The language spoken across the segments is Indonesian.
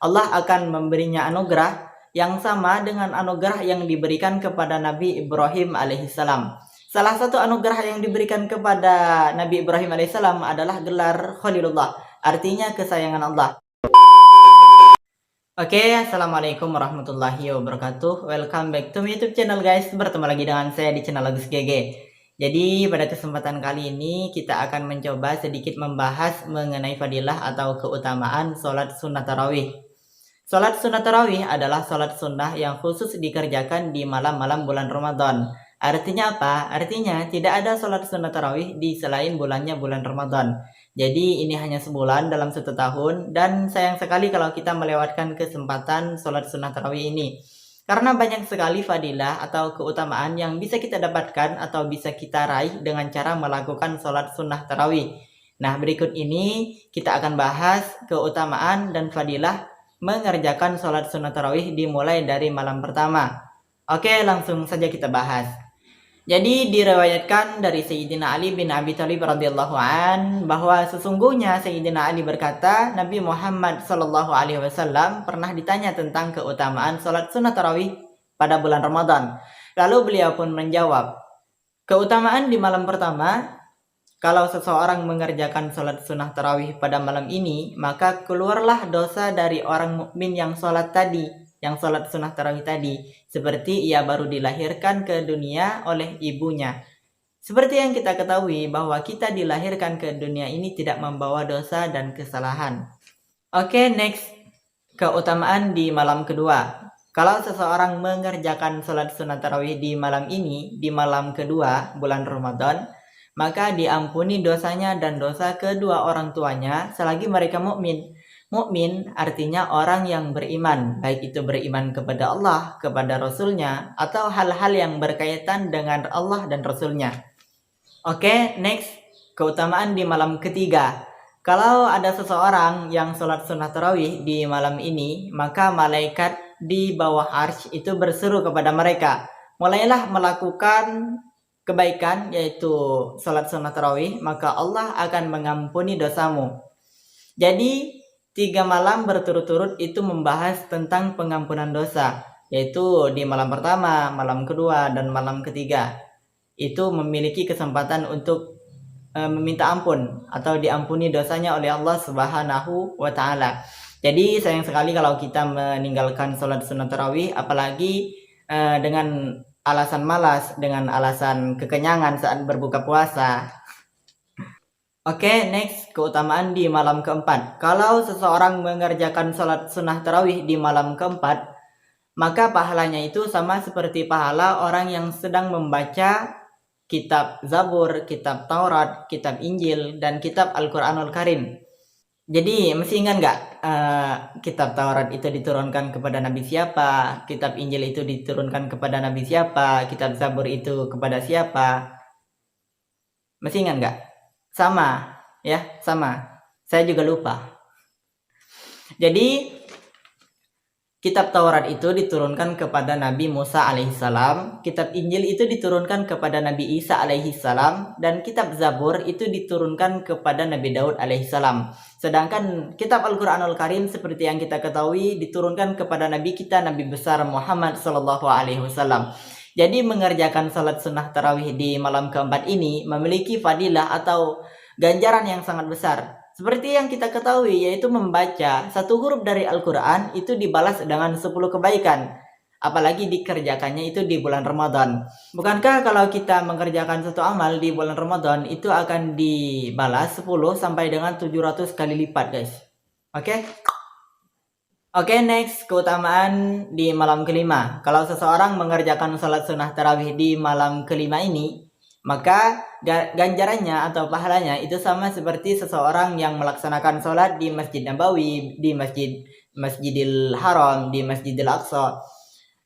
Allah akan memberinya anugerah yang sama dengan anugerah yang diberikan kepada Nabi Ibrahim alaihissalam. Salah satu anugerah yang diberikan kepada Nabi Ibrahim alaihissalam adalah gelar Khalilullah, artinya kesayangan Allah. Oke, assalamualaikum warahmatullahi wabarakatuh. Welcome back to my YouTube channel guys. Bertemu lagi dengan saya di channel Agus GG. Jadi pada kesempatan kali ini kita akan mencoba sedikit membahas mengenai fadilah atau keutamaan sholat sunnah tarawih. Sholat sunnah tarawih adalah sholat sunnah yang khusus dikerjakan di malam-malam bulan Ramadan. Artinya apa? Artinya tidak ada sholat sunnah tarawih di selain bulannya bulan Ramadan. Jadi ini hanya sebulan dalam satu tahun, dan sayang sekali kalau kita melewatkan kesempatan sholat sunnah tarawih ini. Karena banyak sekali fadilah atau keutamaan yang bisa kita dapatkan atau bisa kita raih dengan cara melakukan sholat sunnah tarawih. Nah, berikut ini kita akan bahas keutamaan dan fadilah mengerjakan sholat sunnah tarawih dimulai dari malam pertama. Oke, langsung saja kita bahas. Jadi diriwayatkan dari Sayyidina Ali bin Abi Thalib radhiyallahu an bahwa sesungguhnya Sayyidina Ali berkata, Nabi Muhammad sallallahu alaihi wasallam pernah ditanya tentang keutamaan sholat sunnah tarawih pada bulan Ramadan. Lalu beliau pun menjawab, keutamaan di malam pertama, kalau seseorang mengerjakan sholat sunnah tarawih pada malam ini, maka keluarlah dosa dari orang mukmin yang sholat tadi, yang sholat sunnah tarawih tadi, seperti ia baru dilahirkan ke dunia oleh ibunya. Seperti yang kita ketahui bahwa kita dilahirkan ke dunia ini tidak membawa dosa dan kesalahan. Oke, next. Keutamaan di malam kedua. Kalau seseorang mengerjakan sholat sunnah tarawih di malam ini, di malam kedua bulan Ramadan, maka diampuni dosanya dan dosa kedua orang tuanya selagi mereka mukmin. Mukmin artinya orang yang beriman, baik itu beriman kepada Allah, kepada Rasulnya, atau hal-hal yang berkaitan dengan Allah dan Rasulnya. Oke, next. Keutamaan di malam ketiga. Kalau ada seseorang yang sholat sunnah tarawih di malam ini, maka malaikat di bawah arsy itu berseru kepada mereka, mulailah melakukan kebaikan, yaitu sholat sunnah tarawih, maka Allah akan mengampuni dosamu. Jadi 3 malam berturut-turut itu membahas tentang pengampunan dosa, yaitu di malam pertama, malam kedua, dan malam ketiga. Itu memiliki kesempatan untuk meminta ampun atau diampuni dosanya oleh Allah Subhanahu wa Ta'ala. Jadi sayang sekali kalau kita meninggalkan sholat sunnah tarawih, apalagi dengan alasan malas, dengan alasan kekenyangan saat berbuka puasa. Oke, next. Keutamaan di malam keempat. Kalau seseorang mengerjakan sholat sunnah tarawih di malam keempat, maka pahalanya itu sama seperti pahala orang yang sedang membaca kitab Zabur, kitab Taurat, kitab Injil, dan kitab Al-Quranul Karim. Jadi masih ingat nggak kitab Taurat itu diturunkan kepada Nabi siapa, kitab Injil itu diturunkan kepada Nabi siapa, kitab Zabur itu kepada siapa? Masih ingat nggak? Sama, ya, sama. Saya juga lupa. Jadi kitab Taurat itu diturunkan kepada Nabi Musa alaihissalam, kitab Injil itu diturunkan kepada Nabi Isa alaihissalam, dan kitab Zabur itu diturunkan kepada Nabi Daud alaihissalam. Sedangkan kitab Al-Quranul Karim seperti yang kita ketahui diturunkan kepada Nabi kita, Nabi besar Muhammad sallallahu alaihi wasallam. Jadi mengerjakan salat sunnah tarawih di malam keempat ini memiliki fadilah atau ganjaran yang sangat besar. Seperti yang kita ketahui, yaitu membaca satu huruf dari Al-Quran itu dibalas dengan 10 kebaikan. Apalagi dikerjakannya itu di bulan Ramadan. Bukankah kalau kita mengerjakan satu amal di bulan Ramadan itu akan dibalas 10 sampai dengan 700 kali lipat guys. Oke? Oke, next. Keutamaan di malam kelima. Kalau seseorang mengerjakan sholat sunnah tarawih di malam kelima ini, maka ganjarannya atau pahalanya itu sama seperti seseorang yang melaksanakan sholat di Masjid Nabawi, di Masjidil Haram, di Masjidil Aqsa.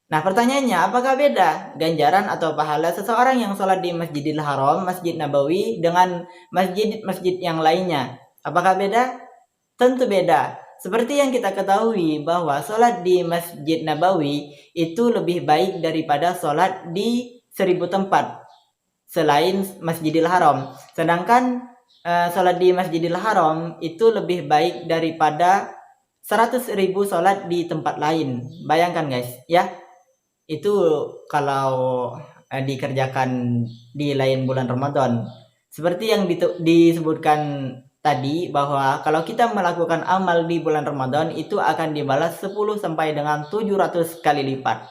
Nah, pertanyaannya, apakah beda ganjaran atau pahala seseorang yang sholat di Masjidil Haram, Masjid Nabawi dengan masjid-masjid yang lainnya? Apakah beda? Tentu beda. Seperti yang kita ketahui bahwa sholat di Masjid Nabawi itu lebih baik daripada sholat di 1000 tempat selain Masjidil Haram. Sedangkan sholat di Masjidil Haram itu lebih baik daripada 100.000 sholat di tempat lain. Bayangkan guys, ya. Itu kalau dikerjakan di lain bulan Ramadan. Seperti yang disebutkan tadi bahwa kalau kita melakukan amal di bulan Ramadan itu akan dibalas 10 sampai dengan 700 kali lipat.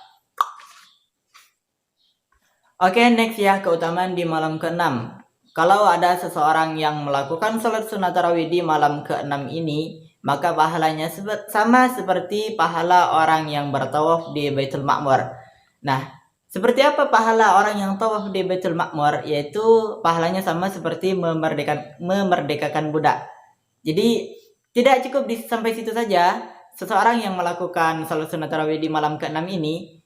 Oke, next ya, keutamaan di malam ke-6. Kalau ada seseorang yang melakukan sholat sunat tarawih di malam ke-6 ini, maka pahalanya sama seperti pahala orang yang bertawaf di Baitul Ma'mur. Nah, seperti apa pahala orang yang tawaf di Baitul Ma'mur? Yaitu pahalanya sama seperti memerdekakan budak. Jadi tidak cukup sampai situ saja. Seseorang yang melakukan salat sunat tarawih di malam ke-6 ini,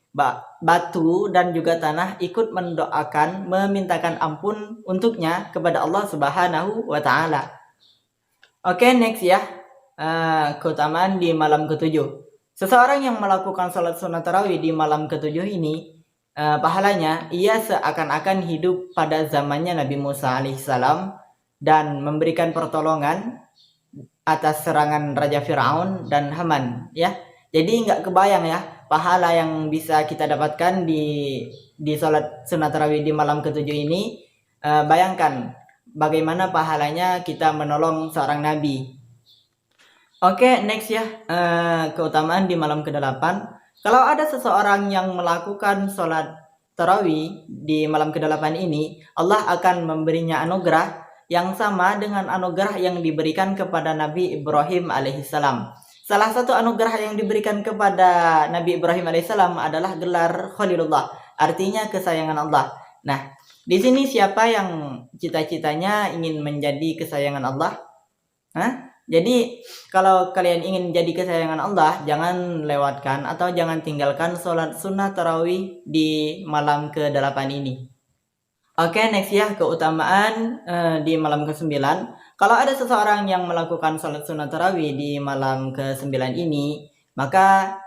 batu dan juga tanah ikut mendoakan, memintakan ampun untuknya kepada Allah Subhanahu wa Ta'ala. Oke, next ya. Keutamaan di malam ke-7. Seseorang yang melakukan salat sunat tarawih di malam ke-7 ini, pahalanya ia seakan-akan hidup pada zamannya Nabi Musa alaihissalam dan memberikan pertolongan atas serangan Raja Fir'aun dan Haman, ya. Jadi nggak kebayang ya pahala yang bisa kita dapatkan di salat sunat tarawih di malam ke-7 ini. Bayangkan bagaimana pahalanya kita menolong seorang nabi. Oke, next ya, keutamaan di malam ke-8. Kalau ada seseorang yang melakukan sholat tarawih di malam ke-8 ini, Allah akan memberinya anugerah yang sama dengan anugerah yang diberikan kepada Nabi Ibrahim alaihissalam. Salah satu anugerah yang diberikan kepada Nabi Ibrahim alaihissalam adalah gelar Khalilullah, artinya kesayangan Allah. Nah, di sini siapa yang cita-citanya ingin menjadi kesayangan Allah? Jadi kalau kalian ingin jadi kesayangan Allah, jangan lewatkan atau jangan tinggalkan sholat sunnah tarawih di malam ke-8 ini. Oke, next ya, keutamaan di malam ke-9. Kalau ada seseorang yang melakukan sholat sunnah tarawih di malam ke-9 ini, maka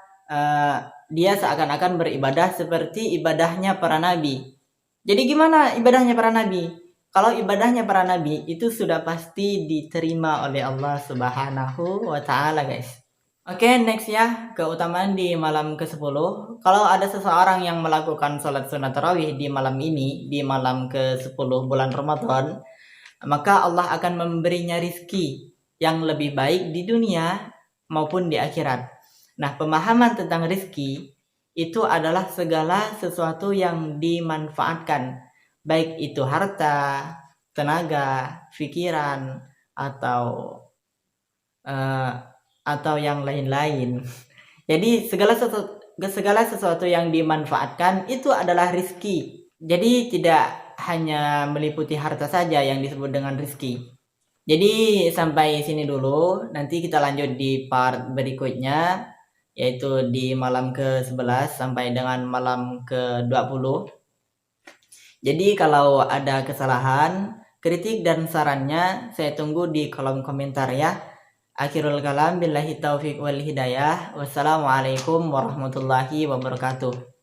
dia seakan-akan beribadah seperti ibadahnya para nabi. Jadi gimana ibadahnya para nabi? Kalau ibadahnya para nabi itu sudah pasti diterima oleh Allah Subhanahu wa Ta'ala, guys. Oke, next ya, keutamaan di malam ke-10. Kalau ada seseorang yang melakukan sholat sunat tarawih di malam ini, di malam ke-10 bulan Ramadan, maka Allah akan memberinya rizki yang lebih baik di dunia maupun di akhirat. Nah, pemahaman tentang rizki itu adalah segala sesuatu yang dimanfaatkan, baik itu harta, tenaga, pikiran, atau yang lain-lain. Jadi segala sesuatu yang dimanfaatkan itu adalah rizki. Jadi tidak hanya meliputi harta saja yang disebut dengan rizki. Jadi sampai sini dulu, nanti kita lanjut di part berikutnya, yaitu di malam ke-11 sampai dengan malam ke-20. Jadi kalau ada kesalahan, kritik dan sarannya saya tunggu di kolom komentar ya. Akhirul kalam billahi taufiq wal hidayah. Wassalamualaikum warahmatullahi wabarakatuh.